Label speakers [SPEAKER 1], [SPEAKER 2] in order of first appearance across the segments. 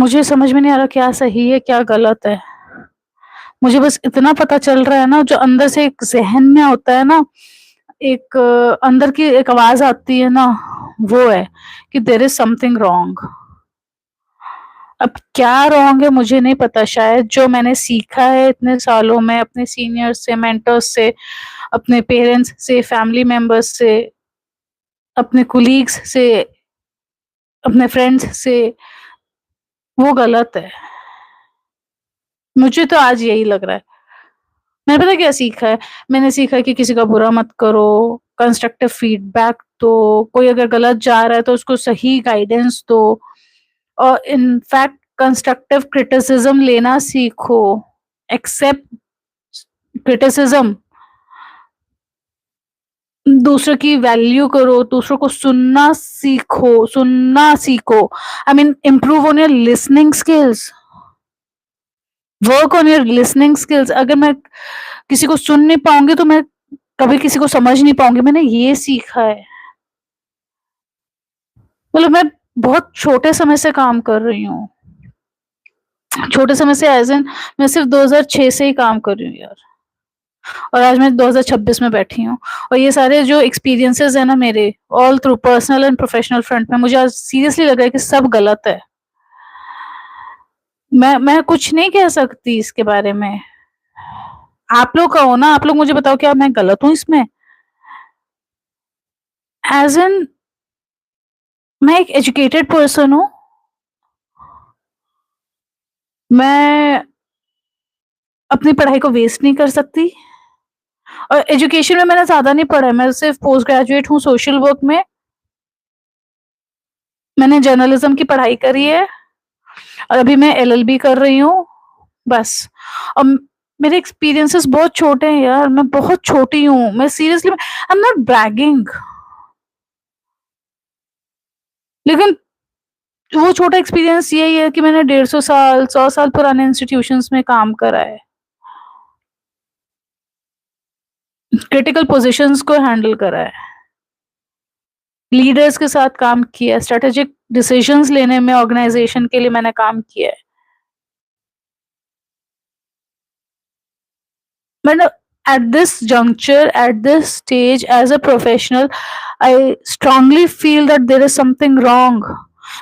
[SPEAKER 1] मुझे समझ में नहीं आ रहा क्या सही है, क्या गलत है। मुझे बस इतना पता चल रहा है ना, जो अंदर से एक ज़हन में होता है ना, एक अंदर की एक आवाज़ आती है ना, वो है कि देयर इज़ समथिंग रॉन्ग। अब क्या रॉन्ग है मुझे नहीं पता, शायद जो मैंने सीखा है इतने सालों में अपने सीनियर्स से, मेंटर्स से, अपने पेरेंट्स से, फैमिली मेंबर्स से, अपने कोलीग्स से, अपने फ्रेंड्स से, वो गलत है। मुझे तो आज यही लग रहा है। मैंने पता है क्या सीखा है? मैंने सीखा है कि किसी का बुरा मत करो, कंस्ट्रक्टिव फीडबैक दो, कोई अगर गलत जा रहा है तो उसको सही गाइडेंस दो और इनफैक्ट कंस्ट्रक्टिव क्रिटिसिज्म लेना सीखो, एक्सेप्ट क्रिटिसिज्म, दूसरों की वैल्यू करो, दूसरों को सुनना सीखो। I mean improve on your listening skills, work on your listening skills. अगर मैं किसी को सुन नहीं पाऊंगी तो मैं कभी किसी को समझ नहीं पाऊंगी। मैंने ये सीखा है। मतलब मैं बहुत छोटे समय से काम कर रही हूँ, छोटे समय से एज इन मैं सिर्फ 2006 से ही काम कर रही हूँ यार, और आज मैं 2026 में बैठी हूँ। और ये सारे जो एक्सपीरियंसेस है ना मेरे, all through personal and professional front में, मुझे आज सीरियसली लग रहा है कि सब गलत है। मैं कुछ नहीं कह सकती इसके बारे में। आप लोग कहो ना, आप लोग मुझे बताओ क्या मैं गलत हूँ इसमें? एज इन मैं एक एजुकेटेड पर्सन हूँ, मैं अपनी पढ़ाई को वेस्ट नहीं कर सकती। और एजुकेशन में मैंने ज़्यादा नहीं पढ़ा है, मैं सिर्फ पोस्ट ग्रेजुएट हूँ सोशल वर्क में। मैंने जर्नलिज्म की पढ़ाई करी है और अभी मैं एलएलबी कर रही हूँ, बस। और मेरे एक्सपीरियंसेस बहुत छोटे हैं यार, मैं बहुत छोटी हूँ। मैं seriously I am not bragging, लेकिन वो छोटा एक्सपीरियंस यही है कि मैंने 150 साल 100 साल पुराने इंस्टीट्यूशंस में काम करा है, क्रिटिकल पोजीशंस को हैंडल करा है, लीडर्स के साथ काम किया है, स्ट्रेटेजिक डिसीजंस लेने में ऑर्गेनाइजेशन के लिए मैंने काम किया है। मैंने at this juncture, at this stage, as a professional, I strongly feel that there is something wrong.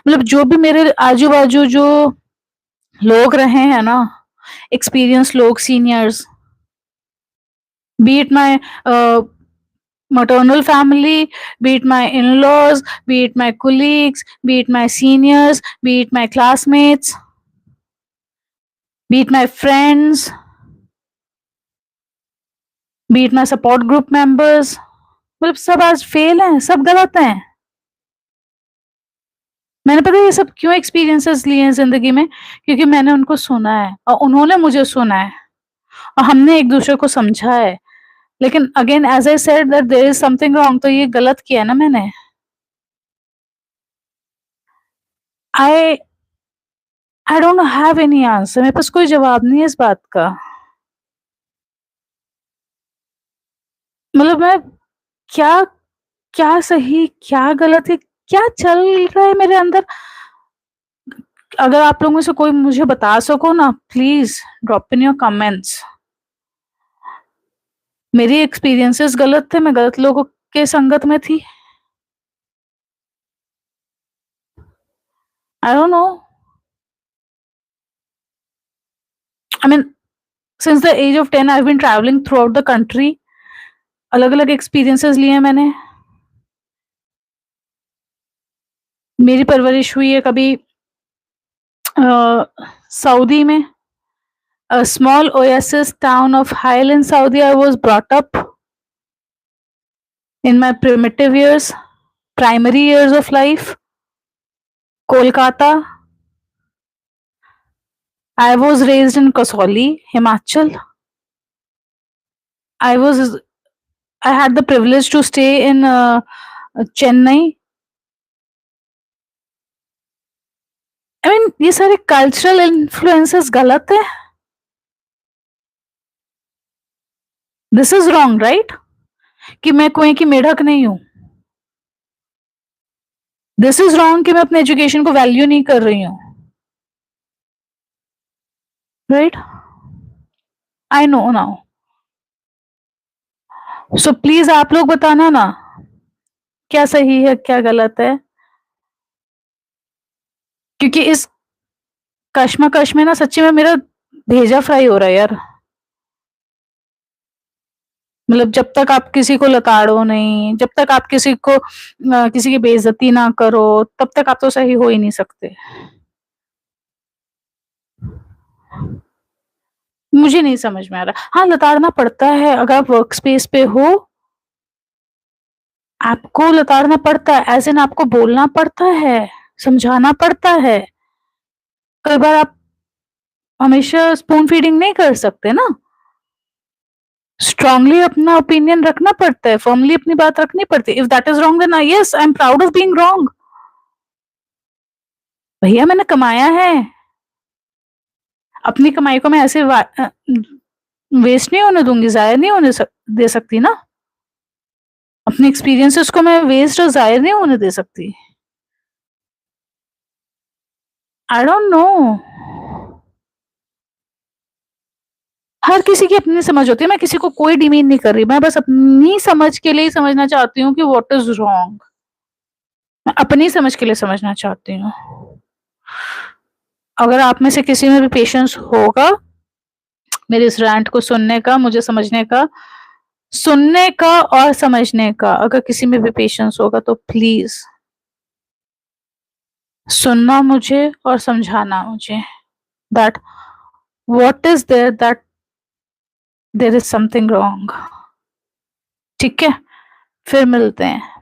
[SPEAKER 1] मतलब जो भी मेरे आजू बाजू जो लोग रहे हैं ना, एक्सपीरियंस लोग, seniors, be it my maternal family, be it my in-laws, be it my colleagues, be it my seniors, be it my classmates, be it my friends, be it my support group members, मतलब सब आज fail हैं, सब गलत हैं। मैंने पता है ये सब क्यों एक्सपीरियंसेस लिए हैं ज़िंदगी में, क्योंकि मैंने उनको सुना है और उन्होंने मुझे सुना है और हमने एक-दूसरे को समझा है। लेकिन again as I said that there is something wrong, तो ये गलत किया ना मैंने। I I don't have any answer, मेरे पास कोई जवाब नहीं है इस बात का। मतलब मैं क्या क्या सही, क्या गलत है, क्या चल रहा है मेरे अंदर? अगर आप लोग में से कोई मुझे बता सको ना, please drop in your comments. मेरी एक्सपीरियंसेस गलत थे, मैं गलत लोगों के संगत में थी। I don't know. I mean since the age of 10 I have been travelling throughout the country. अलग-अलग एक्सपीरियंसेस लिए हैं मैंने। मेरी परवरिश हुई है कभी सऊदी में, a small oasis town of Highland, Saudi. I was brought up in my primitive years, primary years of life. Kolkata. I was raised in Kasauli, Himachal. I was I had the privilege to stay in Chennai. I mean ये सारे cultural influences गलत है। This is wrong right, कि मैं कुएं की मेढक नहीं हूं। दिस इज रॉन्ग कि मैं अपने एजुकेशन को वैल्यू नहीं कर रही हूँ। Right? I know now. So please आप लोग बताना ना, क्या सही है क्या गलत है, क्योंकि इस कश्मकश में ना सच्ची में मेरा भेजा फ्राई हो रहा है यार। मतलब जब तक आप किसी को लताड़ो नहीं, जब तक आप किसी को किसी की बेइज्जती ना करो, तब तक आप तो सही हो ही नहीं सकते। मुझे नहीं समझ में आ रहा। हाँ, लताड़ना पड़ता है अगर आप वर्क स्पेस पे हो, आपको लताड़ना पड़ता है, एज़ इन आपको बोलना पड़ता है, समझाना पड़ता है। कई बार आप हमेशा स्पून फीडिंग नहीं कर सकते ना। स्ट्रांगली अपना ओपिनियन रखना पड़ता है, फर्मली अपनी बात रखनी पड़ती है। If that is wrong then yes I am proud of being wrong. भैया मैंने कमाया है, अपनी कमाई को मैं ऐसे वेस्ट नहीं होने दूंगी, जाया नहीं होने दे सकती ना। अपने एक्सपीरियंसेस को मैं वेस्ट और जाहिर नहीं होने दे सकती। आई डोंट नो, हर किसी की अपनी समझ होती है। मैं किसी को कोई डिमीन नहीं कर रही, मैं बस अपनी समझ के लिए ही समझना चाहती हूँ कि व्हाट इज रॉन्ग। मैं अपनी समझ के लिए समझना चाहती हूँ। अगर आप में से किसी में भी पेशेंस होगा मेरे इस रैंट को सुनने का, मुझे समझने का, सुनने का और समझने का, अगर किसी में भी पेशेंस होगा तो प्लीज सुनना मुझे और समझाना मुझे that what is there, that there is something wrong. ठीक है, फिर मिलते हैं।